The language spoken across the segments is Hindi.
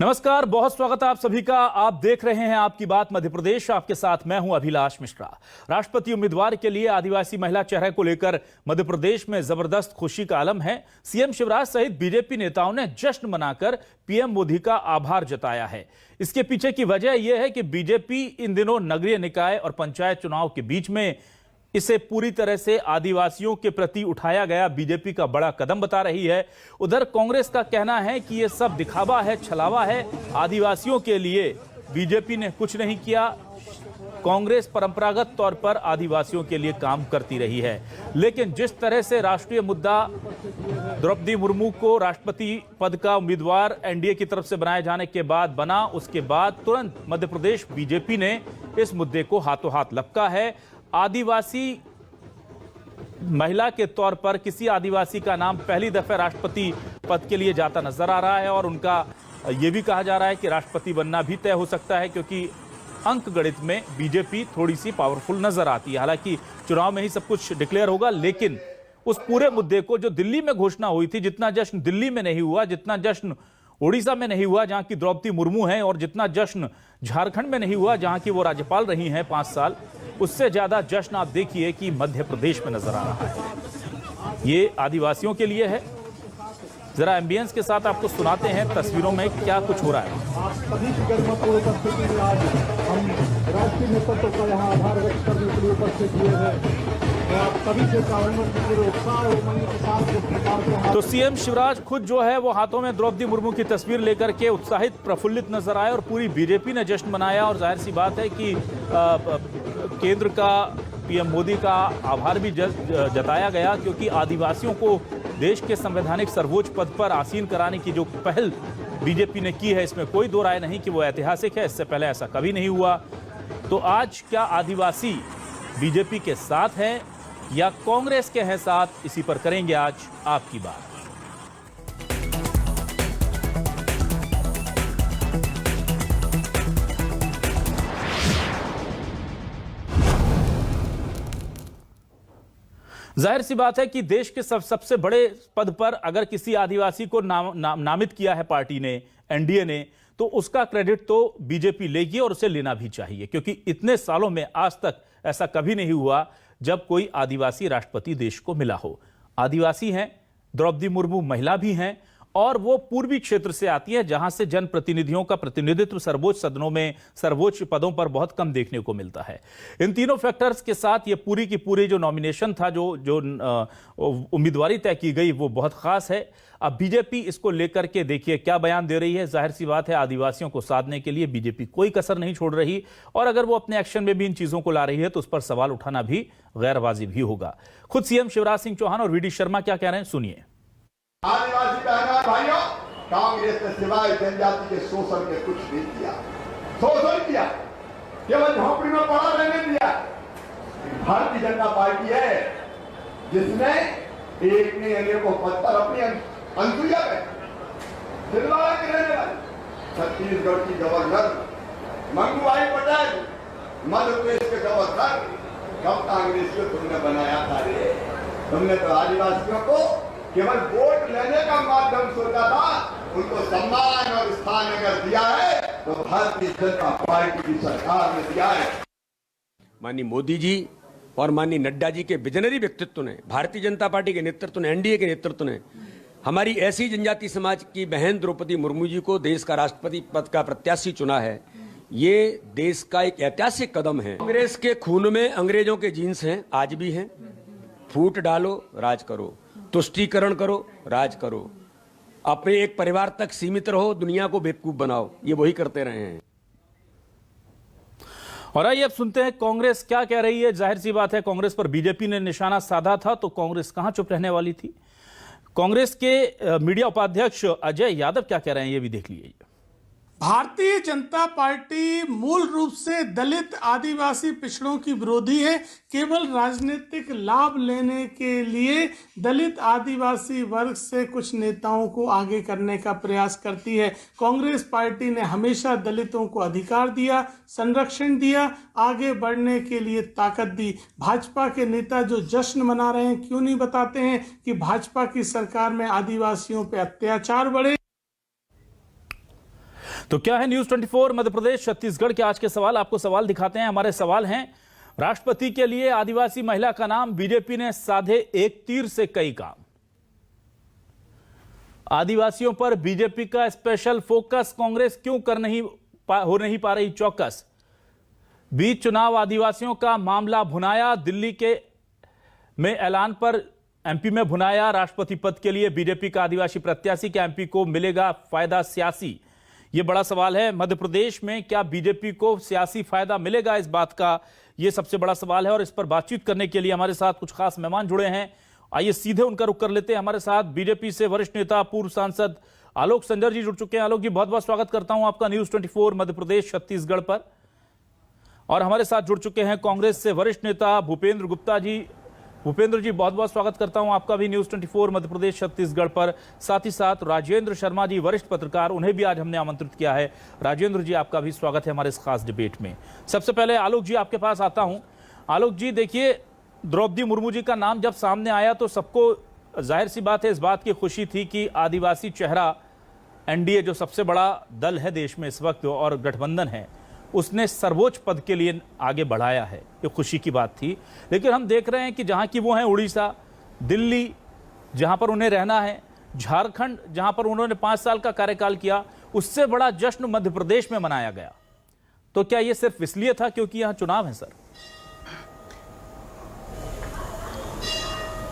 नमस्कार, बहुत स्वागत है आप सभी का। आप देख रहे हैं आपकी बात मध्य प्रदेश। आपके साथ मैं हूं अभिलाष मिश्रा। राष्ट्रपति उम्मीदवार के लिए आदिवासी महिला चेहरे को लेकर मध्य प्रदेश में जबरदस्त खुशी का आलम है। सीएम शिवराज सहित बीजेपी नेताओं ने जश्न मनाकर पीएम मोदी का आभार जताया है। इसके पीछे की वजह यह है कि बीजेपी इन दिनों नगरीय निकाय और पंचायत चुनाव के बीच में इसे पूरी तरह से आदिवासियों के प्रति उठाया गया बीजेपी का बड़ा कदम बता रही है। उधर कांग्रेस का कहना है कि यह सब दिखावा है, छलावा है। आदिवासियों के लिए बीजेपी ने कुछ नहीं किया। कांग्रेस परंपरागत तौर पर आदिवासियों के लिए काम करती रही है, लेकिन जिस तरह से राष्ट्रीय मुद्दा द्रौपदी मुर्मू को राष्ट्रपति पद का उम्मीदवार एनडीए की तरफ से बनाए जाने के बाद बना, उसके बाद तुरंत मध्य प्रदेश बीजेपी ने इस मुद्दे को हाथों हाथ लपका है। आदिवासी महिला के तौर पर किसी आदिवासी का नाम पहली दफे राष्ट्रपति पद के लिए जाता नजर आ रहा है और उनका यह भी कहा जा रहा है कि राष्ट्रपति बनना भी तय हो सकता है, क्योंकि अंक गणित में बीजेपी थोड़ी सी पावरफुल नजर आती है। हालांकि चुनाव में ही सब कुछ डिक्लेयर होगा, लेकिन उस पूरे मुद्दे को जो दिल्ली में घोषणा हुई थी, जितना जश्न दिल्ली में नहीं हुआ, जितना जश्न उड़ीसा में नहीं हुआ जहां की द्रौपदी मुर्मू हैं, और जितना जश्न झारखंड में नहीं हुआ जहां की वो राज्यपाल रही हैं 5 साल, उससे ज्यादा जश्न आप देखिए कि मध्य प्रदेश में नजर आ रहा है। ये आदिवासियों के लिए है। जरा एम्बियंस के साथ आपको सुनाते हैं तस्वीरों में क्या कुछ हो रहा है। सभी की गरिमापूर्ण उपस्थिति में आज हम राष्ट्रीय नेतृत्व का यहाँ आभार व्यक्त करने के लिए उपस्थित हुए हैं। तो सीएम शिवराज खुद जो है वो हाथों में द्रौपदी मुर्मू की तस्वीर लेकर के उत्साहित प्रफुल्लित नजर आए और पूरी बीजेपी ने जश्न मनाया। और जाहिर सी बात है कि केंद्र का पीएम मोदी का आभार भी जताया गया, क्योंकि आदिवासियों को देश के संवैधानिक सर्वोच्च पद पर आसीन कराने की जो पहल बीजेपी ने की है, इसमें कोई दो राय नहीं कि वो ऐतिहासिक है। इससे पहले ऐसा कभी नहीं हुआ। तो आज क्या आदिवासी बीजेपी के साथ हैं या कांग्रेस के हैं साथ, इसी पर करेंगे आज आपकी बात। जाहिर सी बात है कि देश के सबसे बड़े पद पर अगर किसी आदिवासी को नामित किया है पार्टी ने, एनडीए ने, तो उसका क्रेडिट तो बीजेपी लेगी और उसे लेना भी चाहिए, क्योंकि इतने सालों में आज तक ऐसा कभी नहीं हुआ जब कोई आदिवासी राष्ट्रपति देश को मिला हो। आदिवासी हैं, द्रौपदी मुर्मू महिला भी हैं, और वो पूर्वी क्षेत्र से आती है जहां से जनप्रतिनिधियों का प्रतिनिधित्व सर्वोच्च सदनों में, सर्वोच्च पदों पर बहुत कम देखने को मिलता है। इन तीनों फैक्टर्स के साथ ये पूरी की पूरी जो नॉमिनेशन था, जो उम्मीदवारी तय की गई, वो बहुत खास है। अब बीजेपी इसको लेकर के देखिए क्या बयान दे रही है। जाहिर सी बात है आदिवासियों को साधने के लिए बीजेपी कोई कसर नहीं छोड़ रही, और अगर वो अपने एक्शन में भी इन चीजों को ला रही है तो उस पर सवाल उठाना भी गैरवाजिब ही होगा। खुद सीएम शिवराज सिंह चौहान और वीडी शर्मा क्या कह रहे हैं, सुनिए। आदिवासी बहनों भाइयों, कांग्रेस ने सिवाय जनजाति के शोषण के कुछ नहीं किया। शोषण किया, केवल झोपड़ी में पड़ा रहने दिया। भारतीय जनता पार्टी है जिसने एक ने अन्य को पद पर अपनी अंसुइया में छिलवाड़ा के रहने वाले छत्तीसगढ़ की गवर्नर मंगूभाई पटेल, मध्य प्रदेश के गवर्नर, कब कांग्रेस को तुमने बनाया था रे? तुमने तो आदिवासियों को केवल वोट लेने का माध्यम सोचा था। उनको सम्मान और स्थान अगर दिया है तो भारतीय जनता पार्टी की सरकार ने दिया है। माननीय मोदी जी और माननीय नड्डा जी के विजनरी व्यक्तित्व ने, भारतीय जनता पार्टी के नेतृत्व ने, एनडीए के नेतृत्व ने हमारी ऐसी जनजाति समाज की बहन द्रौपदी मुर्मू जी को देश का राष्ट्रपति पद का प्रत्याशी चुना है। ये देश का एक ऐतिहासिक कदम है। कांग्रेस के खून में अंग्रेजों के जीन्स हैं, आज भी हैं। फूट डालो, राज करो, तुष्टीकरण करो, राज करो, अपने एक परिवार तक सीमित रहो, दुनिया को बेवकूफ बनाओ। ये वही करते रहे हैं। और आइए अब सुनते हैं कांग्रेस क्या कह रही है। जाहिर सी बात है कांग्रेस पर बीजेपी ने निशाना साधा था, तो कांग्रेस कहां चुप रहने वाली थी। कांग्रेस के मीडिया उपाध्यक्ष अजय यादव क्या कह रहे हैं, ये भी देख लीजिए। भारतीय जनता पार्टी मूल रूप से दलित आदिवासी पिछड़ों की विरोधी है। केवल राजनीतिक लाभ लेने के लिए दलित आदिवासी वर्ग से कुछ नेताओं को आगे करने का प्रयास करती है। कांग्रेस पार्टी ने हमेशा दलितों को अधिकार दिया, संरक्षण दिया, आगे बढ़ने के लिए ताकत दी। भाजपा के नेता जो जश्न मना रहे हैं, क्यों नहीं बताते हैं कि भाजपा की सरकार में आदिवासियों पर अत्याचार बढ़े। तो क्या है न्यूज 24 मध्य प्रदेश छत्तीसगढ़ के आज के सवाल? आपको सवाल दिखाते हैं। हमारे सवाल हैं, राष्ट्रपति के लिए आदिवासी महिला का नाम, बीजेपी ने साधे एक तीर से कई काम। आदिवासियों पर बीजेपी का स्पेशल फोकस, कांग्रेस क्यों हो नहीं पा रही चौकस। बीच चुनाव आदिवासियों का मामला भुनाया, दिल्ली में ऐलान पर एमपी में भुनाया। राष्ट्रपति पद के लिए बीजेपी का आदिवासी प्रत्याशी, क्या एमपी को मिलेगा फायदा सियासी? यह बड़ा सवाल है। मध्य प्रदेश में क्या बीजेपी को सियासी फायदा मिलेगा, इस बात का यह सबसे बड़ा सवाल है। और इस पर बातचीत करने के लिए हमारे साथ कुछ खास मेहमान जुड़े हैं। आइए सीधे उनका रुख कर लेते हैं। हमारे साथ बीजेपी से वरिष्ठ नेता, पूर्व सांसद आलोक संजर जी जुड़ चुके हैं। आलोक जी, बहुत बहुत स्वागत करता हूं आपका न्यूज 24 मध्य प्रदेश छत्तीसगढ़ पर। और हमारे साथ जुड़ चुके हैं कांग्रेस से वरिष्ठ नेता भूपेंद्र गुप्ता जी। भूपेंद्र जी, बहुत बहुत स्वागत करता हूं आपका भी न्यूज 24 मध्य प्रदेश छत्तीसगढ़ पर। साथ ही साथ राजेंद्र शर्मा जी, वरिष्ठ पत्रकार, उन्हें भी आज हमने आमंत्रित किया है। राजेंद्र जी, आपका भी स्वागत है हमारे इस खास डिबेट में। सबसे पहले आलोक जी आपके पास आता हूं। आलोक जी, देखिए, द्रौपदी मुर्मू जी का नाम जब सामने आया तो सबको जाहिर सी बात है इस बात की खुशी थी कि आदिवासी चेहरा एनडीए, जो सबसे बड़ा दल है देश में इस वक्त और गठबंधन है, उसने सर्वोच्च पद के लिए आगे बढ़ाया है। ये खुशी की बात थी। लेकिन हम देख रहे हैं कि जहां की वो हैं उड़ीसा, दिल्ली जहां पर उन्हें रहना है, झारखंड जहां पर उन्होंने 5 साल का कार्यकाल किया, उससे बड़ा जश्न मध्य प्रदेश में मनाया गया। तो क्या ये सिर्फ इसलिए था क्योंकि यहां चुनाव है सर?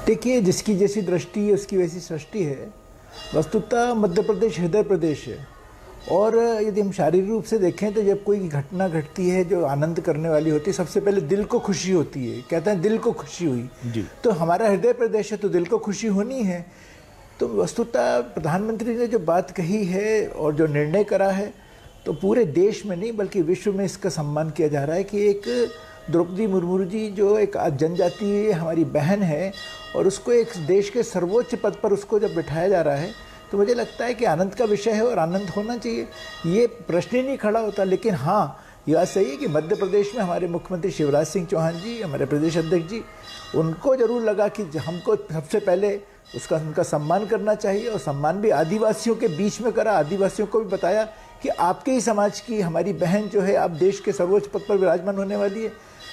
देखिए, जिसकी जैसी दृष्टि है उसकी वैसी सृष्टि है। वस्तुतः मध्य प्रदेश हृदय प्रदेश है। और यदि हम शारीरिक रूप से देखें तो जब कोई घटना घटती है जो आनंद करने वाली होती है, सबसे पहले दिल को खुशी होती है। कहते हैं दिल को खुशी हुई जी। तो हमारा हृदय प्रदेश है तो दिल को खुशी होनी है। तो वस्तुतः प्रधानमंत्री ने जो बात कही है और जो निर्णय करा है, तो पूरे देश में नहीं बल्कि विश्व में इसका सम्मान किया जा रहा है कि एक द्रौपदी मुर्मू जी जो एक जनजातीय हमारी बहन है और उसको एक देश के सर्वोच्च पद पर उसको जब बिठाया जा रहा है, तो मुझे लगता है कि आनंद का विषय है और आनंद होना चाहिए, ये प्रश्न ही नहीं खड़ा होता। लेकिन हाँ, ये बात सही है कि मध्य प्रदेश में हमारे मुख्यमंत्री शिवराज सिंह चौहान जी, हमारे प्रदेश अध्यक्ष जी, उनको जरूर लगा कि हमको सबसे पहले उनका सम्मान करना चाहिए। और सम्मान भी आदिवासियों के बीच में करा। आदिवासियों को भी बताया कि आपके ही समाज की हमारी बहन जो है अब देश के सर्वोच्च पद पर विराजमान होने वाली है।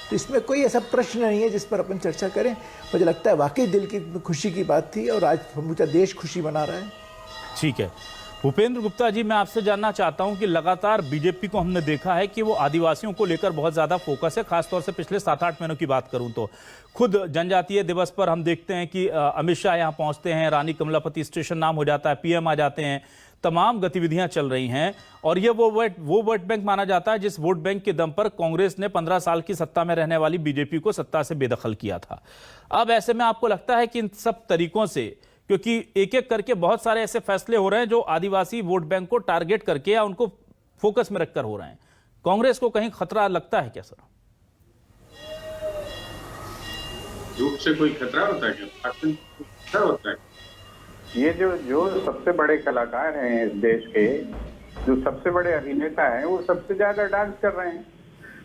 तो इसमें कोई ऐसा प्रश्न नहीं है जिस पर अपन चर्चा करें। मुझे लगता है वाकई दिल की खुशी की बात थी और आज समूचा देश खुशी मना रहा है। ठीक है भूपेंद्र गुप्ता जी, मैं आपसे जानना चाहता हूं कि लगातार बीजेपी को हमने देखा है कि वो आदिवासियों को लेकर बहुत ज्यादा फोकस है। खासतौर से पिछले 7-8 महीनों की बात करूं तो खुद जनजातीय दिवस पर हम देखते हैं कि अमित शाह यहां पहुंचते हैं, रानी कमलापति स्टेशन नाम हो जाता है, पीएम आ जाते हैं, तमाम गतिविधियां चल रही हैं। और ये वो वोट बैंक माना जाता है जिस वोट बैंक के दम पर कांग्रेस ने 15 साल की सत्ता में रहने वाली बीजेपी को सत्ता से बेदखल किया था। अब ऐसे में आपको लगता है कि इन सब तरीकों से, क्योंकि एक एक करके बहुत सारे ऐसे फैसले हो रहे हैं जो आदिवासी वोट बैंक को टारगेट करके या उनको फोकस में रखकर हो रहे हैं, कांग्रेस को कहीं खतरा लगता है क्या सर? रूप से कोई खतरा होता है क्या? खतरा होता है? ये जो सबसे बड़े कलाकार हैं इस देश के, जो सबसे बड़े अभिनेता हैं, वो सबसे ज्यादा डांस कर रहे हैं।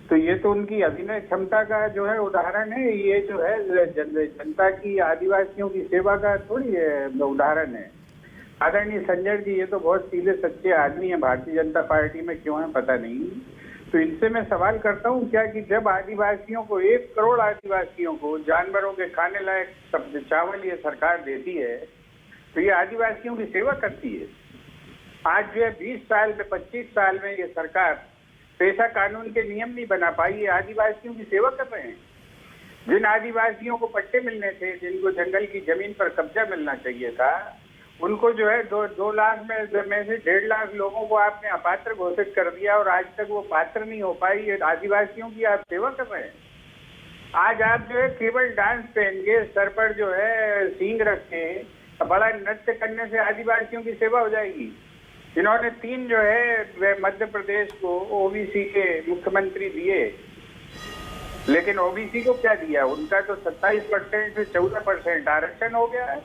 तो ये तो उनकी अभिनय क्षमता का जो है उदाहरण है। ये जो है जनता की, आदिवासियों की सेवा का थोड़ी उदाहरण है। आदरणीय संजय जी, ये तो बहुत सीधे सच्चे आदमी है, भारतीय जनता पार्टी में क्यों है पता नहीं। तो इनसे मैं सवाल करता हूँ क्या कि जब आदिवासियों को 1 करोड़ आदिवासियों को जानवरों के खाने लायक चावल ये सरकार देती है, तो ये आदिवासियों की सेवा करती है। आज जो है 20 साल में, 25 साल में ये सरकार पेशा कानून के नियम नहीं बना पाई, ये आदिवासियों की सेवा कर रहे हैं। जिन आदिवासियों को पट्टे मिलने थे, जिनको जंगल की जमीन पर कब्जा मिलना चाहिए था, उनको जो है 2 लाख में से 1.5 लाख लोगों को आपने अपात्र घोषित कर दिया और आज तक वो पात्र नहीं हो पाई। ये आदिवासियों की आप सेवा कर रहे हैं। आज आप जो है केवल डांस पहनके, सर पर जो है सींग रख के बड़ा नृत्य करने से आदिवासियों की सेवा हो जाएगी। इन्होंने 3 जो है मध्य प्रदेश को ओबीसी के मुख्यमंत्री दिए, लेकिन ओबीसी को क्या दिया? उनका तो 27% से 14% आरक्षण हो गया है।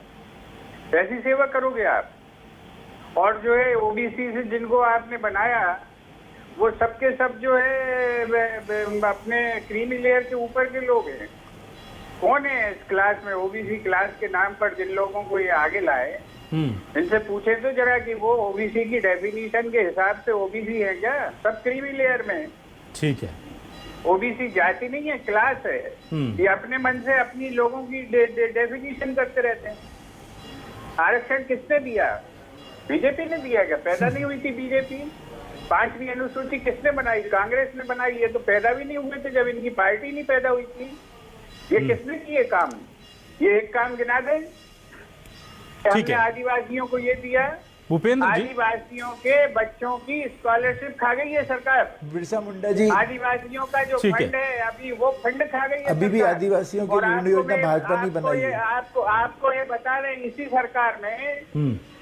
ऐसी सेवा करोगे आप? और जो है ओबीसी से जिनको आपने बनाया, वो सबके सब जो है अपने क्रीमी लेयर के ऊपर के लोग हैं। कौन है इस क्लास में, ओबीसी क्लास के नाम पर जिन लोगों को ये आगे लाए, इनसे पूछे तो जरा कि वो ओबीसी की डेफिनेशन के हिसाब से ओबीसी है क्या? सब क्रीमी लेयर में। ठीक है। ओबीसी जाति नहीं है, क्लास है। ये अपने मन से अपनी लोगों की डेफिनेशन करते रहते हैं। आरक्षण किसने दिया? बीजेपी ने दिया क्या? पैदा नहीं हुई थी बीजेपी। 5वीं अनुसूची किसने बनाई? कांग्रेस ने बनाई। ये तो पैदा भी नहीं हुए थे जब इनकी पार्टी नहीं पैदा हुई थी। ये किसने किए काम? ये एक काम गिना दें। हमने आदिवासियों को ये दिया। भूपेंद्र जी, आदिवासियों के बच्चों की स्कॉलरशिप खा गई है सरकार। बिरसा मुंडा जी, आदिवासियों का जो फंड है अभी वो फंड खा गई है अभी भी सरकार। आदिवासियों की और ऋण योजना भाजपा नहीं आपको बनाई ये- है। आपको ये बता रहे हैं, इसी सरकार में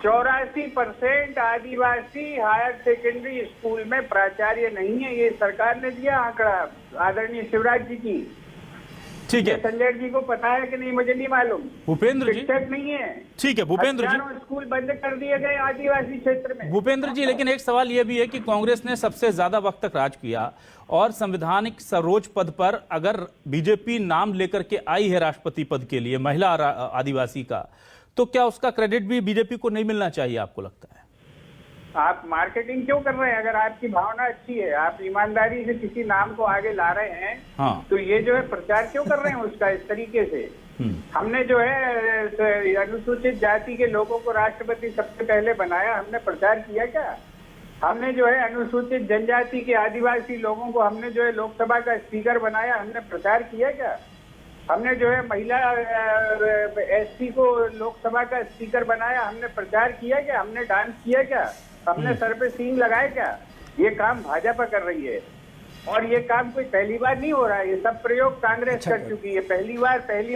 84% आदिवासी हायर सेकेंडरी स्कूल में प्राचार्य नहीं है। ये सरकार ने दिया आंकड़ा, आदरणीय शिवराज जी की। ठीक है। संजय जी को पता है कि नहीं मुझे नहीं मालूम। भूपेंद्र जी, शिक्षक नहीं है। ठीक है भूपेंद्र जी, हजारों स्कूल बंद कर दिए गए आदिवासी क्षेत्र में। भूपेंद्र जी, लेकिन एक सवाल यह भी है कि कांग्रेस ने सबसे ज्यादा वक्त तक राज किया और संवैधानिक सर्वोच्च पद पर अगर बीजेपी नाम लेकर के आई है राष्ट्रपति पद के लिए महिला आदिवासी का, तो क्या उसका क्रेडिट भी बीजेपी को नहीं मिलना चाहिए, आपको लगता है? आप मार्केटिंग क्यों कर रहे हैं? अगर आपकी भावना अच्छी है, आप ईमानदारी से किसी नाम को आगे ला रहे हैं, हाँ। तो ये जो है प्रचार क्यों कर रहे हैं उसका इस तरीके से? हमने जो है अनुसूचित जाति के लोगों को राष्ट्रपति सबसे पहले बनाया, हमने प्रचार किया क्या? हमने जो है अनुसूचित जनजाति के आदिवासी लोगों को हमने जो है लोकसभा का स्पीकर बनाया, हमने प्रचार किया क्या? हमने जो है महिला एसटी को लोकसभा का स्पीकर बनाया, हमने प्रचार किया क्या? हमने डांस किया क्या? हमने सर पे सींग लगाए क्या? ये काम भाजपा कर रही है और ये काम कोई पहली बार नहीं हो रहा है। ये सब प्रयोग कांग्रेस कर चुकी है। पहली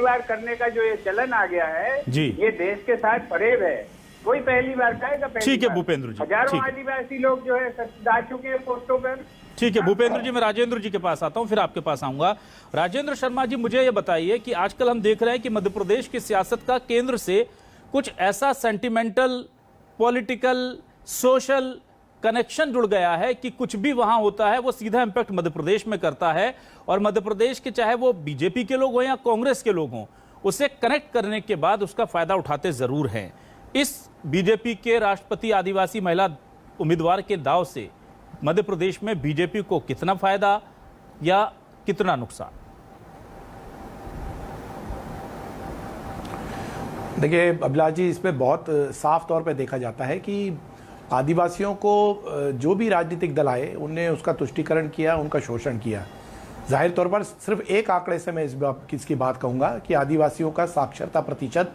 बार करने का जो ये चलन आ गया है जी। ये देश के साथ फरेब है। कोई पहली बार कहेगा? ठीक है भूपेंद्र जी, हजारों ठीक है। आदिवासी लोग जो है जा चुके हैं पोस्टों पर। ठीक है भूपेंद्र जी, मैं राजेंद्र जी के पास आता हूं, फिर आपके पास आऊंगा। राजेंद्र शर्मा जी, मुझे ये बताइए कि आजकल हम देख रहे हैं कि मध्य प्रदेश की सियासत का केंद्र से कुछ ऐसा सेंटिमेंटल, पॉलिटिकल, सोशल कनेक्शन जुड़ गया है कि कुछ भी वहां होता है वो सीधा इंपैक्ट मध्य प्रदेश में करता है और मध्य प्रदेश के चाहे वो बीजेपी के लोग हों या कांग्रेस के लोग हों, उसे कनेक्ट करने के बाद उसका फायदा उठाते जरूर हैं। इस बीजेपी के राष्ट्रपति आदिवासी महिला उम्मीदवार के दाव से मध्य प्रदेश में बीजेपी को कितना फायदा या कितना नुकसान? देखिए अभिलाष जी, इसमें बहुत साफ तौर पे देखा जाता है कि आदिवासियों को जो भी राजनीतिक दल आए उनने उसका तुष्टीकरण किया, उनका शोषण किया। जाहिर तौर पर सिर्फ एक आंकड़े से मैं इसकी बात कहूँगा कि आदिवासियों का साक्षरता प्रतिशत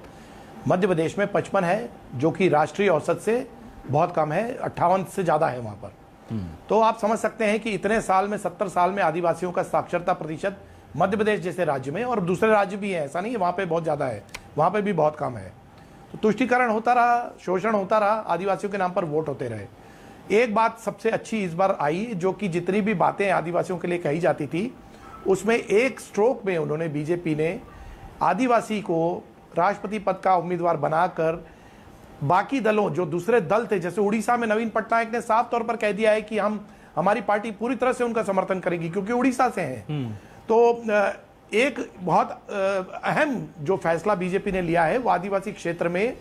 मध्य प्रदेश में 55 है, जो कि राष्ट्रीय औसत से बहुत कम है, 58 से ज़्यादा है वहाँ पर। तो आप समझ सकते हैं कि इतने साल में, 70 साल में आदिवासियों का साक्षरता प्रतिशत मध्य प्रदेश जैसे राज्य में, और दूसरे राज्य भी हैं, ऐसा नहीं है वहाँ पे बहुत ज़्यादा है, वहाँ पे भी बहुत कम है। तो तुष्टीकरण होता रहा, शोषण होता रहा, आदिवासियों के नाम पर वोट होते रहे। एक बात सबसे अच्छी इस बार आई, जो कि जितनी भी बातें आदिवासियों के लिए कही जाती थी उसमें एक स्ट्रोक में उन्होंने, बीजेपी ने आदिवासी को राष्ट्रपति पद का उम्मीदवार बनाकर बाकी दलों, जो दूसरे दल थे, जैसे उड़ीसा में नवीन पटनायक ने साफ तौर पर कह दिया है कि हमारी पार्टी पूरी तरह से उनका समर्थन करेगी क्योंकि उड़ीसा से हैं। तो एक बहुत अहम जो फैसला बीजेपी ने लिया है वो आदिवासी क्षेत्र में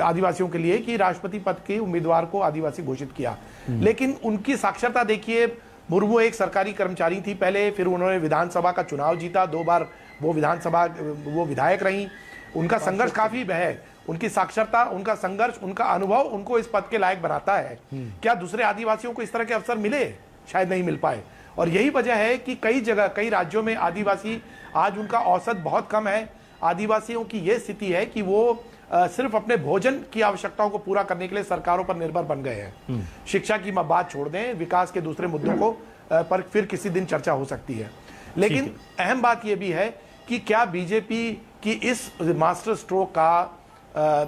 आदिवासियों के लिए कि राष्ट्रपति पद के उम्मीदवार को आदिवासी घोषित किया। लेकिन उनकी साक्षरता देखिए, मुर्मू एक सरकारी कर्मचारी थी पहले, फिर उन्होंने विधानसभा का चुनाव जीता, 2 बार वो विधायक रही। उनका संघर्ष काफी है, उनकी साक्षरता, उनका संघर्ष, उनका अनुभव उनको इस पद के लायक बनाता है। क्या दूसरे आदिवासियों को इस तरह के अवसर मिले? शायद नहीं मिल पाए। और यही वजह है कि कई जगह, कई राज्यों में आदिवासी आज उनका औसत बहुत कम है। आदिवासियों की यह स्थिति है कि वो सिर्फ अपने भोजन की आवश्यकताओं को पूरा करने के लिए सरकारों पर निर्भर बन गए हैं। शिक्षा की बात छोड़ दें, विकास के दूसरे मुद्दों को पर फिर किसी दिन चर्चा हो सकती है। लेकिन अहम बात यह भी है कि क्या बीजेपी की इस मास्टर स्ट्रोक का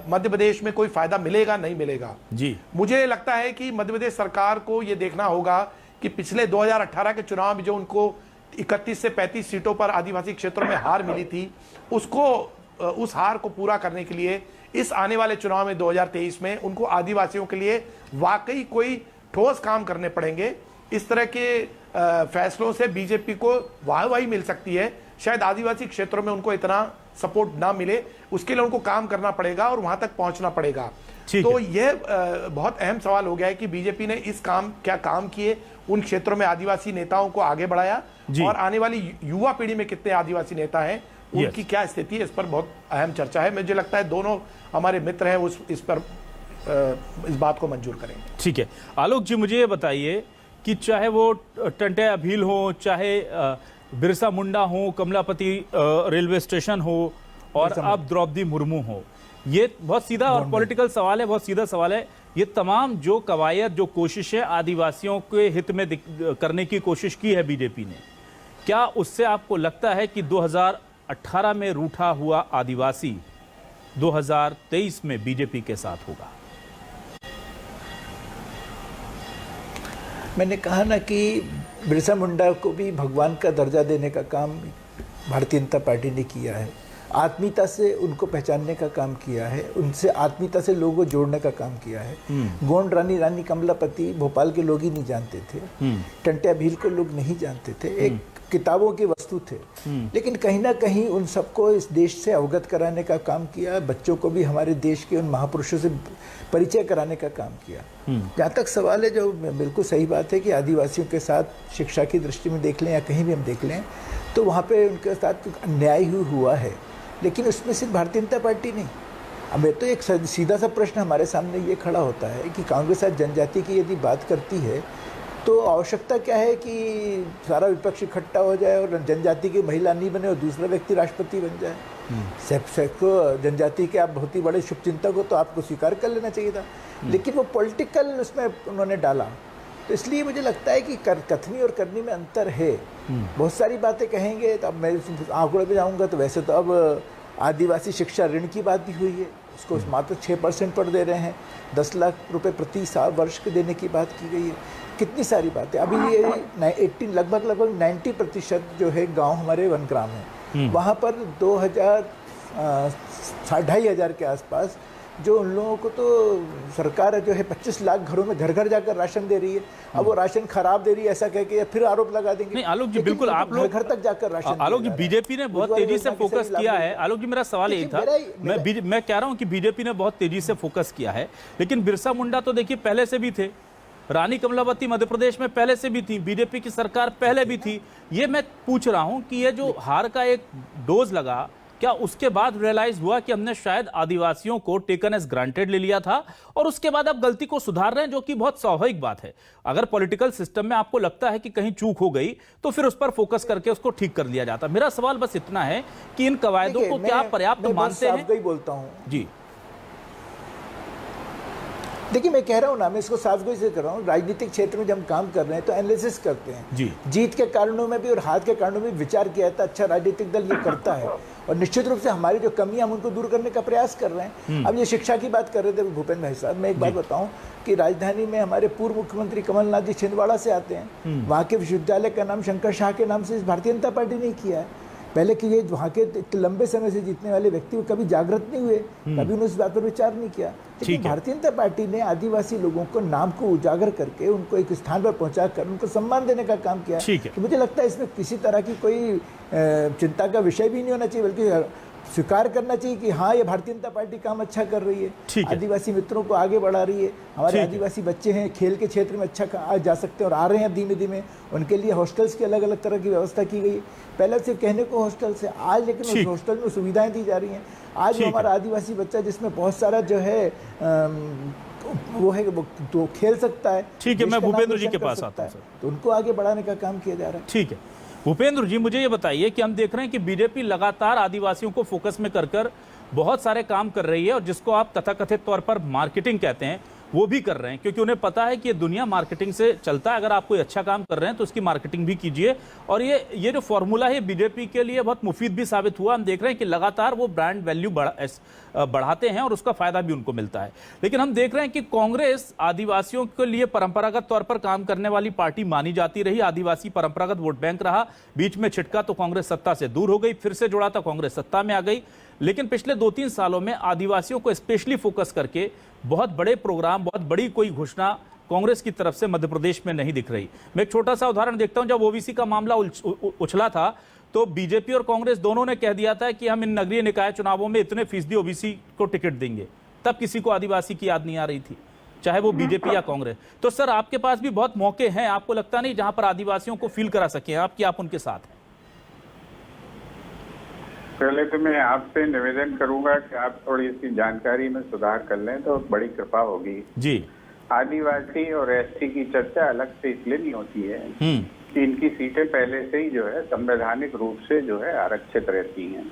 मध्य प्रदेश में कोई फायदा मिलेगा, नहीं मिलेगा? जी, मुझे लगता है कि मध्य प्रदेश सरकार को यह देखना होगा कि पिछले 2018 के चुनाव में जो उनको 31 से 35 सीटों पर आदिवासी क्षेत्रों में हार मिली थी, उस हार को पूरा करने के लिए इस आने वाले चुनाव में 2023 में उनको आदिवासियों के लिए वाकई कोई ठोस काम करने पड़ेंगे। इस तरह के फैसलों से बीजेपी को वाहवाही मिल सकती है, शायद आदिवासी क्षेत्रों में उनको इतना सपोर्ट ना मिले, उसके लिए उनको काम करना पड़ेगा और वहां तक पहुंचना पड़ेगा। तो यह बहुत अहम सवाल हो गया है कि बीजेपी ने इस क्या काम किए, उन क्षेत्रों में आदिवासी नेताओं को आगे बढ़ाया, और आने वाली युवा पीढ़ी में कितने आदिवासी नेता हैं, उनकी क्या स्थिति है, इस पर बहुत अहम चर्चा है। मुझे लगता है दोनों हमारे मित्र हैं, इस पर इस बात को मंजूर करेंगे। ठीक है आलोक जी, मुझे ये बताइए कि चाहे वो टंट्या भील हो, चाहे बिरसा मुंडा हो, कमलापति रेलवे स्टेशन हो, और अब द्रौपदी मुर्मू हो, ये बहुत सीधा और पॉलिटिकल सवाल है, बहुत सीधा सवाल है। ये तमाम जो कवायद, जो कोशिशें आदिवासियों के हित में करने की कोशिश की है बीजेपी ने, क्या उससे आपको लगता है कि 2018 में रूठा हुआ आदिवासी 2023 में बीजेपी के साथ होगा? मैंने कहा ना कि बिरसा मुंडा को भी भगवान का दर्जा देने का काम भारतीय जनता पार्टी ने किया है, आत्मीयता से उनको पहचानने का काम किया है, उनसे आत्मीयता से लोगों को जोड़ने का काम किया है। गोंड रानी कमलापति भोपाल के लोग ही नहीं जानते थे, टंट्या भील को लोग नहीं जानते थे, एक किताबों की वस्तु थे, लेकिन कहीं ना कहीं उन सबको इस देश से अवगत कराने का काम किया, बच्चों को भी हमारे देश के उन महापुरुषों से परिचय कराने का काम किया। जहाँ तक सवाल है, जो बिल्कुल सही बात है कि आदिवासियों के साथ शिक्षा की दृष्टि में देख लें या कहीं भी हम देख लें, तो वहाँ पे उनके साथ अन्याय ही हुआ है, लेकिन उसमें सिर्फ भारतीय जनता पार्टी नहीं। अब तो एक सीधा सा प्रश्न हमारे सामने ये खड़ा होता है कि कांग्रेस आज जनजाति की यदि बात करती है तो आवश्यकता क्या है कि सारा विपक्ष इकट्ठा हो जाए और जनजाति की महिला नहीं बने और दूसरा व्यक्ति राष्ट्रपति बन जाए? सबको जनजाति के आप बहुत ही बड़े शुभचिंतक हो तो आपको स्वीकार कर लेना चाहिए था, लेकिन वो पॉलिटिकल उसमें उन्होंने डाला। तो इसलिए मुझे लगता है कि कथनी और करनी में अंतर है। बहुत सारी बातें कहेंगे तो अब मैं आंकड़े पे जाऊंगा तो वैसे तो अब आदिवासी शिक्षा ऋण की बात भी हुई है, उसको मात्र 6% पर दे रहे हैं, 10 लाख रुपए प्रति साल वर्ष के देने की बात की गई है। कितनी सारी बातें, अभी ये लगभग 90% जो है गांव हमारे वनग्राम है, वहाँ पर 2,500 के आसपास जो उन लोगों को तो सरकार जो है 25 लाख घरों में घर घर जाकर राशन दे रही है। अब वो राशन खराब दे रही है ऐसा कह के फिर आरोप लगा देंगे। नहीं आलोक जी, बिल्कुल आप लोग घर तक जाकर राशन, आलोक जी बीजेपी ने बहुत तेजी से फोकस किया है। आलोक जी मेरा सवाल यही था, मैं कह रहा हूं कि बीजेपी ने बहुत तेजी से फोकस किया है, लेकिन बिरसा मुंडा तो देखिए पहले से भी थे, रानी कमलावती मध्य प्रदेश में पहले से भी थी, बीजेपी की सरकार पहले भी थी। ये मैं पूछ रहा हूं कि ये जो हार का एक डोज लगा, क्या उसके बाद रियलाइज हुआ कि हमने शायद आदिवासियों को टेकन एज ग्रांटेड ले लिया था और उसके बाद आप गलती को सुधार रहे हैं, जो कि बहुत स्वाभाविक बात है। अगर पॉलिटिकल सिस्टम में आपको लगता है कि कहीं चूक हो गई तो फिर उस पर फोकस करके उसको ठीक कर लिया जाता। मेरा सवाल बस इतना है कि इन कवायदों को क्या पर्याप्त मानते हैं? बोलता हूं जी, देखिए मैं कह रहा हूँ ना, मैं इसको साफगोई से कर रहा हूँ, राजनीतिक क्षेत्र में जब हम काम कर रहे हैं तो एनालिसिस करते हैं जी। जीत के कारणों में भी और हार के कारणों में विचार किया था, अच्छा राजनीतिक दल ये करता है, और निश्चित रूप से हमारी जो कमियां हम उनको दूर करने का प्रयास कर रहे हैं। अब ये शिक्षा की बात कर रहे थे भूपेंद्र भाई साहब, मैं एक बात बताऊं कि राजधानी में हमारे पूर्व मुख्यमंत्री कमलनाथ जी छिंदवाड़ा से आते हैं, वहाँ के विश्वविद्यालय का नाम शंकर शाह के नाम से भारतीय जनता पार्टी ने किया है। पहले कि ये वहाँ के लंबे समय से जीतने वाले व्यक्ति कभी जागृत नहीं हुए, कभी उन्होंने इस बात पर विचार नहीं किया, लेकिन भारतीय जनता पार्टी ने आदिवासी लोगों को नाम को उजागर करके उनको एक स्थान पर पहुंचाकर उनको सम्मान देने का काम किया। तो मुझे लगता है इसमें किसी तरह की कोई चिंता का विषय भी नहीं होना चाहिए, बल्कि स्वीकार करना चाहिए कि हाँ ये भारतीय जनता पार्टी काम अच्छा कर रही है, आदिवासी मित्रों को आगे बढ़ा रही है, हमारे आदिवासी बच्चे हैं खेल के क्षेत्र में अच्छा आ जा सकते हैं और आ रहे हैं धीमे धीमे, उनके लिए हॉस्टल्स की अलग अलग तरह की व्यवस्था की गई है। पहले सिर्फ कहने को हॉस्टल से, आज लेकिन उस हॉस्टल में सुविधाएं दी जा रही हैं। आज हमारा आदिवासी बच्चा जिसमें बहुत सारा जो है वो है तो खेल सकता है। ठीक है, मैं भूपेंद्र जी के पास आता हूं, तो उनको आगे बढ़ाने का काम किया जा रहा है। ठीक है भूपेंद्र जी, मुझे ये बताइए कि हम देख रहे हैं कि बीजेपी लगातार आदिवासियों को फोकस में कर बहुत सारे काम कर रही है, और जिसको आप तथाकथित तौर पर मार्केटिंग कहते हैं वो भी कर रहे हैं, क्योंकि उन्हें पता है कि ये दुनिया मार्केटिंग से चलता है। अगर आप कोई अच्छा काम कर रहे हैं तो उसकी मार्केटिंग भी कीजिए, और ये जो फॉर्मूला है बीजेपी के लिए बहुत मुफीद भी साबित हुआ। हम देख रहे हैं कि लगातार वो ब्रांड वैल्यू बढ़ाते हैं और उसका फायदा भी उनको मिलता है। लेकिन हम देख रहे हैं कि कांग्रेस आदिवासियों के लिए परंपरागत तौर पर काम करने वाली पार्टी मानी जाती रही, आदिवासी परंपरागत वोट बैंक रहा, बीच में छिटका तो कांग्रेस सत्ता से दूर हो गई, फिर से जुड़ा था कांग्रेस सत्ता में आ गई। लेकिन पिछले 2-3 सालों में आदिवासियों को स्पेशली फोकस करके बहुत बड़े प्रोग्राम, बहुत बड़ी कोई घोषणा कांग्रेस की तरफ से मध्य प्रदेश में नहीं दिख रही। मैं एक छोटा सा उदाहरण देखता हूं, जब ओबीसी का मामला उछला था तो बीजेपी और कांग्रेस दोनों ने कह दिया था कि हम इन नगरीय निकाय चुनावों में इतने फीसदी ओबीसी को टिकट देंगे, तब किसी को आदिवासी की याद नहीं आ रही थी, चाहे वो बीजेपी या कांग्रेस। तो सर आपके पास भी बहुत मौके हैं, आपको लगता नहीं, जहां पर आदिवासियों को फील करा सके आप कि आप उनके साथ हैं? पहले तो मैं आपसे निवेदन करूंगा कि आप थोड़ी सी जानकारी में सुधार कर लें तो बड़ी कृपा होगी जी। आदिवासी और एसटी की चर्चा अलग से इसलिए नहीं होती है कि इनकी सीटें पहले से ही जो है संवैधानिक रूप से जो है आरक्षित रहती हैं।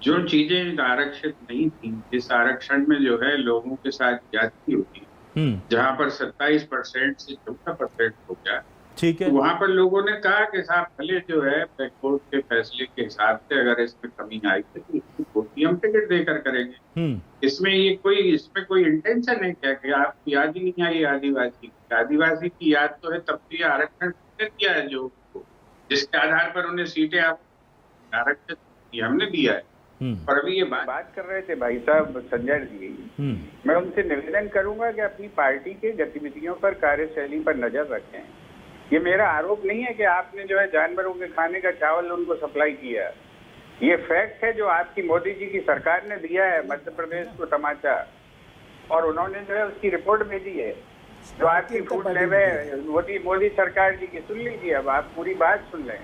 जो चीजें आरक्षित नहीं थी, जिस आरक्षण में जो है लोगों के साथ ज्यादती होती है, जहां पर 27% से 14% हो गया, ठीक है, तो वहां पर लोगों ने कहा कि साहब भले जो है कोर्ट के फैसले के हिसाब से अगर इसमें कमी आई तो इसकी पूर्ति हम टिकट देकर करेंगे। इसमें कोई इंटेंशन है क्या कि आपको याद ही नहीं आई आदिवासी की याद तो है, तब तो ये आरक्षण किया है जो जिसके आधार पर उन्हें सीटें आरक्षित हमने दिया है। और अभी ये बात कर रहे थे भाई साहब संजय जी, मैं उनसे निवेदन करूंगा कि अपनी पार्टी के गतिविधियों पर, कार्यशैली पर नजर रखें। ये मेरा आरोप नहीं है कि आपने जो है जानवरों के खाने का चावल उनको सप्लाई किया, ये फैक्ट है जो आपकी मोदी जी की सरकार ने दिया है मध्य प्रदेश को तमाचा, और उन्होंने जो है उसकी रिपोर्ट भेजी है जो आपकी फूड लेवे मोदी सरकार जी की। सुन लीजिए, अब आप पूरी बात सुन लें।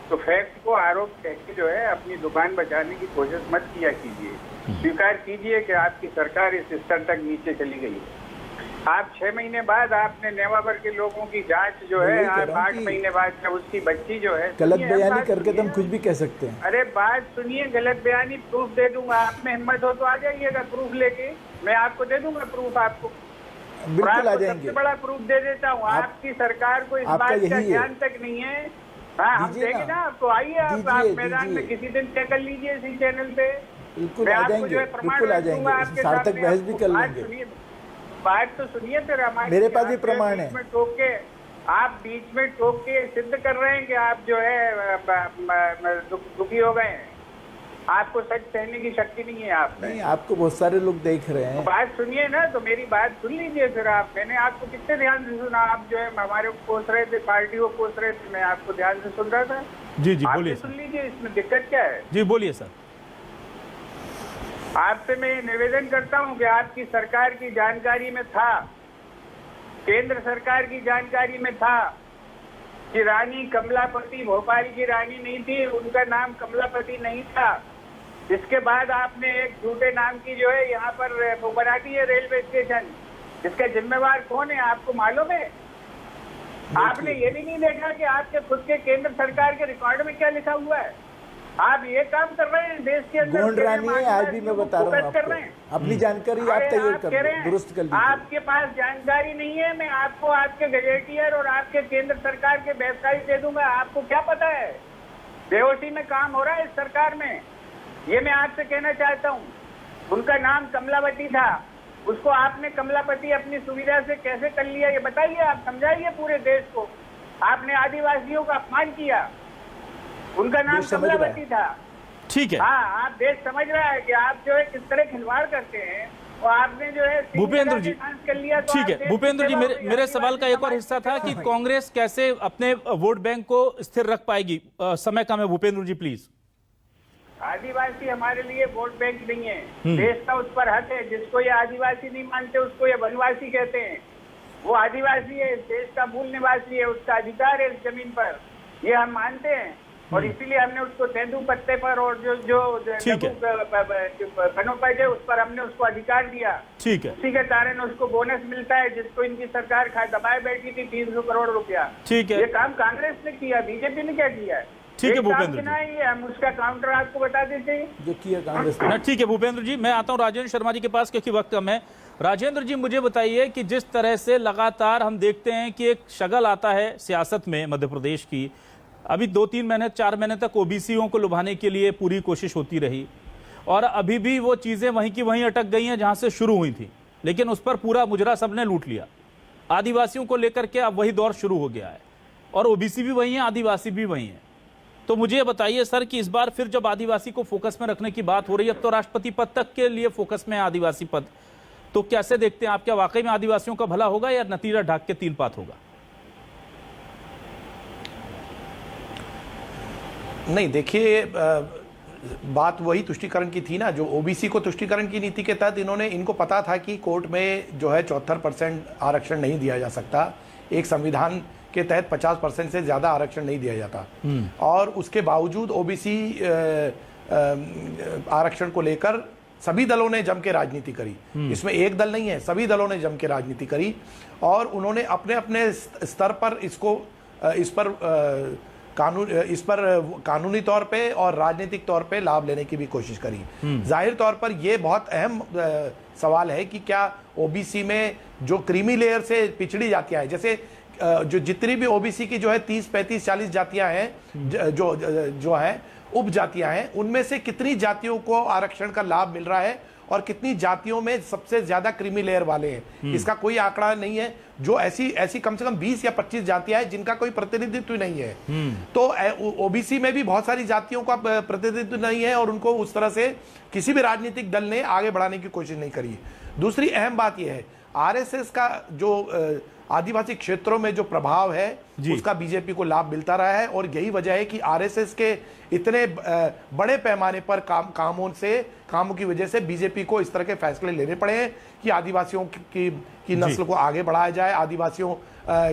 तो फैक्ट को आरोप कह के जो है अपनी दुकान बचाने की कोशिश मत किया कीजिए, स्वीकार कीजिए कि आपकी सरकार इस स्तर तक नीचे चली गई। आप 6 महीने बाद आपने नेवावर के लोगों की जांच जो है, आप 8 महीने बाद जब उसकी बच्ची जो है, गलत बयानी करके तुम कुछ भी कह सकते हैं। अरे बात सुनिए, गलत बयानी प्रूफ दे दूंगा, आप में हिम्मत हो तो आ जाइएगा प्रूफ लेके, मैं आपको दे दूंगा प्रूफ। आपको बिल्कुल आ जाएंगे, सबसे बड़ा प्रूफ दे देता हूँ। आपकी सरकार को इस बात का ध्यान तक नहीं है। हाँ, हम देंगे ना आपको, आइए आप मैदान में किसी दिन तय कर लीजिए इसी चैनल पे, बिल्कुल आ जाएंगे, बिल्कुल आ जाएंगे, सार्थक बहस भी कर लेंगे। बात तो सुनिए फिर हमारे, मेरे पास भी प्रमाण है। आप बीच में टोक के सिद्ध कर रहे हैं कि आप जो है दुखी हो गए हैं, आपको सच कहने की शक्ति नहीं है। आप नहीं, आपको बहुत सारे लोग देख रहे हैं। बात सुनिए ना, तो मेरी बात सुन लीजिए फिर आप। मैंने आपको कितने ध्यान से सुना, आप जो है हमारे को कोस रहे थे, पार्टी को कोस रहे थे, मैं आपको ध्यान से सुन रहा था। जी जी बोलिए, सुन लीजिए, इसमें दिक्कत क्या है? जी बोलिए सर। आपसे मैं निवेदन करता हूं कि आपकी सरकार की जानकारी में था, केंद्र सरकार की जानकारी में था कि रानी कमलापति भोपाल की रानी नहीं थी, उनका नाम कमलापति नहीं था। इसके बाद आपने एक झूठे नाम की जो है यहाँ पर वो बना दी है रेलवे स्टेशन, इसका जिम्मेवार कौन है आपको मालूम है? आपने ये भी नहीं देखा कि आपके खुद के केंद्र सरकार के रिकॉर्ड में क्या लिखा हुआ है। आप ये काम कर रहे हैं देश के अंदर। गोंड रानी है, आज भी मैं बता रहा हूँ आपको, अपनी जानकारी आप तैयार कर लीजिए, दुरुस्त कर लीजिए। आपके पास जानकारी नहीं है, मैं आपको आपके गजेटियर और आपके केंद्र सरकार के वेबसाइट दे दूंगा। आपको क्या पता है? बेहोशी में काम हो रहा है इस सरकार में, ये मैं आपसे कहना चाहता हूँ। उनका नाम कमलावती था, उसको आपने कमलापति अपनी सुविधा से कैसे कर लिया, ये बताइए, आप समझाइए पूरे देश को। आपने आदिवासियों का अपमान किया, उनका नाम कमलावती था। ठीक है, हाँ, आप देश समझ रहा है कि आप जो है किस तरह खिलवाड़ करते हैं, और आपने जो है भूपेंद्र जी कर लिया। तो ठीक है भूपेंद्र जी, मेरे सवाल का एक और हिस्सा था कि कांग्रेस कैसे अपने वोट बैंक को स्थिर रख पाएगी। समय कम है भूपेंद्र जी, प्लीज। आदिवासी हमारे लिए वोट बैंक नहीं है, देश का उस पर हक है। जिसको ये आदिवासी नहीं मानते उसको ये वनवासी कहते हैं। वो आदिवासी है, इस देश का मूल निवासी है, उसका अधिकार है इस जमीन पर, ये हम मानते हैं। और इसीलिए हमने उसको तेंदू पत्ते पर और जो बनोपज है उस पर हमने उसको अधिकार दिया। ठीक है, उसी के कारण उसको बोनस मिलता है, जिसको इनकी सरकार दबाए बैठी थी 300 करोड़ रुपया। ठीक है, ये काम कांग्रेस ने किया, बीजेपी ने क्या किया है? ठीक है भूपेंद्र जी, हम उसका काउंटर आपको बता देते हैं जो किया कांग्रेस ने। ठीक है भूपेंद्र जी, मैं आता हूं राजेंद्र शर्मा जी के पास क्योंकि वक्त कम है। राजेंद्र जी, मुझे बताइए कि जिस तरह से लगातार हम देखते हैं कि एक शगल आता है सियासत में मध्य प्रदेश की, अभी 2-3 महीने 4 महीने तक ओबीसीओं को लुभाने के लिए पूरी कोशिश होती रही, और अभी भी वो चीजें वहीं की वहीं अटक गई हैं जहां से शुरू हुई थी, लेकिन उस पर पूरा मुजरा सबने लूट लिया। आदिवासियों को लेकर के अब वही दौर शुरू हो गया है, और ओबीसी भी वही है, आदिवासी भी वही है। तो मुझे ये बताइए सर कि इस बार फिर जब आदिवासी को फोकस में रखने की बात हो रही है, अब तो राष्ट्रपति पद तक के लिए फोकस में है आदिवासी पद, तो कैसे देखते हैं आप? क्या वाकई में आदिवासियों का भला होगा या नतीजा ढाक के 3 पात होगा? नहीं, देखिए, बात वही तुष्टीकरण की थी ना, जो ओबीसी को तुष्टीकरण की नीति के तहत इनको पता था कि कोर्ट में जो है 74% आरक्षण नहीं दिया जा सकता, एक संविधान के तहत 50% से ज्यादा आरक्षण नहीं दिया जाता, और उसके बावजूद ओबीसी आरक्षण को लेकर सभी दलों ने जम के राजनीति करी। इसमें एक दल नहीं है, सभी दलों ने जम के राजनीति करी और उन्होंने अपने अपने स्तर पर इस पर कानूनी तौर पे और राजनीतिक तौर पे लाभ लेने की भी कोशिश करी। जाहिर तौर पर यह बहुत अहम सवाल है कि क्या ओबीसी में जो क्रीमी लेयर से पिछड़ी जातियां हैं, जैसे जो जितनी भी ओबीसी की जो है 30, 35, 40 जातियां हैं, जो है उप जातियां हैं, उनमें से कितनी जातियों को आरक्षण का लाभ मिल रहा है और कितनी जातियों में सबसे ज्यादा क्रीमी लेयर वाले हैं, इसका कोई आंकड़ा नहीं है। जो ऐसी कम से कम 20 या 25 जातियां हैं जिनका कोई प्रतिनिधित्व नहीं है, तो ओबीसी में भी बहुत सारी जातियों का प्रतिनिधित्व नहीं है और उनको उस तरह से किसी भी राजनीतिक दल ने आगे बढ़ाने की कोशिश नहीं करी। दूसरी अहम बात यह है, आरएसएस का जो आदिवासी क्षेत्रों में जो प्रभाव है उसका बीजेपी को लाभ मिलता रहा है, और यही वजह है कि आरएसएस के इतने बड़े पैमाने पर कामों की वजह से बीजेपी को इस तरह के फैसले लेने पड़े हैं कि आदिवासियों की नस्ल को आगे बढ़ाया जाए, आदिवासियों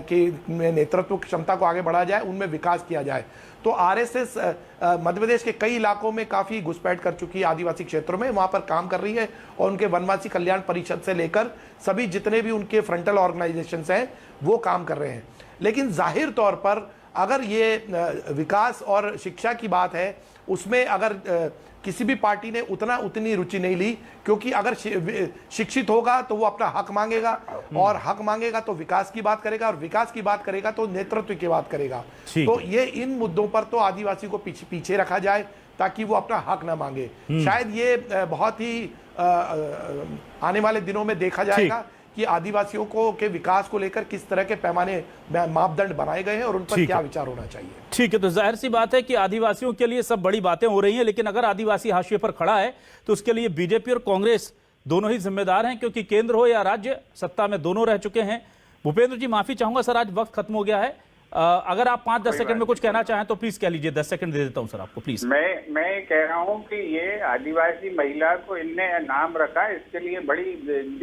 की नेतृत्व क्षमता को आगे बढ़ाया जाए, उनमें विकास किया जाए। तो आरएसएस मध्य प्रदेश के कई इलाकों में काफी घुसपैठ कर चुकी है, आदिवासी क्षेत्रों में वहां पर काम कर रही है, और उनके वनवासी कल्याण परिषद से लेकर सभी जितने भी उनके फ्रंटल ऑर्गेनाइजेशंस हैं वो काम कर रहे हैं। लेकिन जाहिर तौर पर अगर ये विकास और शिक्षा की बात है, उसमें अगर किसी भी पार्टी ने उतनी रुचि नहीं ली, क्योंकि अगर शिक्षित होगा तो वो अपना हक मांगेगा, और हक मांगेगा तो विकास की बात करेगा, और विकास की बात करेगा तो नेतृत्व की बात करेगा। तो ये इन मुद्दों पर तो आदिवासी को पीछे रखा जाए ताकि वो अपना हक ना मांगे। शायद ये बहुत ही आने वाले दिनों में देखा जाएगा कि आदिवासियों के विकास को लेकर किस तरह के पैमाने मापदंड बनाए गए हैं और उन पर क्या विचार होना चाहिए। ठीक है, तो जाहिर सी बात है कि आदिवासियों के लिए सब बड़ी बातें हो रही हैं, लेकिन अगर आदिवासी हाशिए पर खड़ा है तो उसके लिए बीजेपी और कांग्रेस दोनों ही जिम्मेदार हैं, क्योंकि केंद्र हो या राज्य, सत्ता में दोनों रह चुके हैं। भूपेंद्र जी, माफी चाहूंगा सर, आज वक्त खत्म हो गया है। अगर आप 5-10 सेकंड में कुछ कहना चाहें तो प्लीज कह लीजिए। 10 सेकंड दे देता हूं सर आपको, प्लीज। मैं कह रहा हूं कि ये आदिवासी महिला को इनने नाम रखा, इसके लिए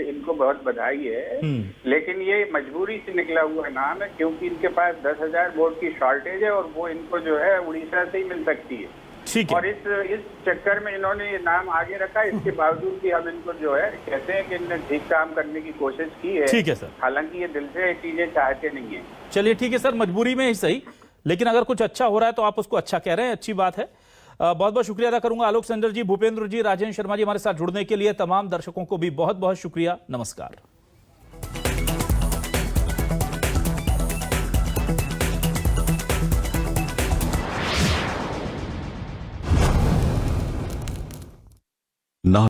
इनको बहुत बधाई है, लेकिन ये मजबूरी से निकला हुआ नाम है, क्योंकि इनके पास 10,000 वोट की शॉर्टेज है और वो इनको जो है उड़ीसा से ही मिल सकती है। और इस चक्कर में इन्होंने ये नाम आगे रखा। इसके बावजूद भी हम इनको जो है कहते हैं कि इन्होंने ठीक काम करने की कोशिश की है। ठीक है सर, हालांकि ये दिल से ये चीजें चाहते नहीं है। चलिए ठीक है सर, मजबूरी में ही सही, लेकिन अगर कुछ अच्छा हो रहा है तो आप उसको अच्छा कह रहे हैं, अच्छी बात है। बहुत बहुत शुक्रिया अदा करूंगा आलोक संजर जी, भूपेंद्र जी, राजेंद्र शर्मा जी हमारे साथ जुड़ने के लिए। तमाम दर्शकों को भी बहुत बहुत शुक्रिया। नमस्कार।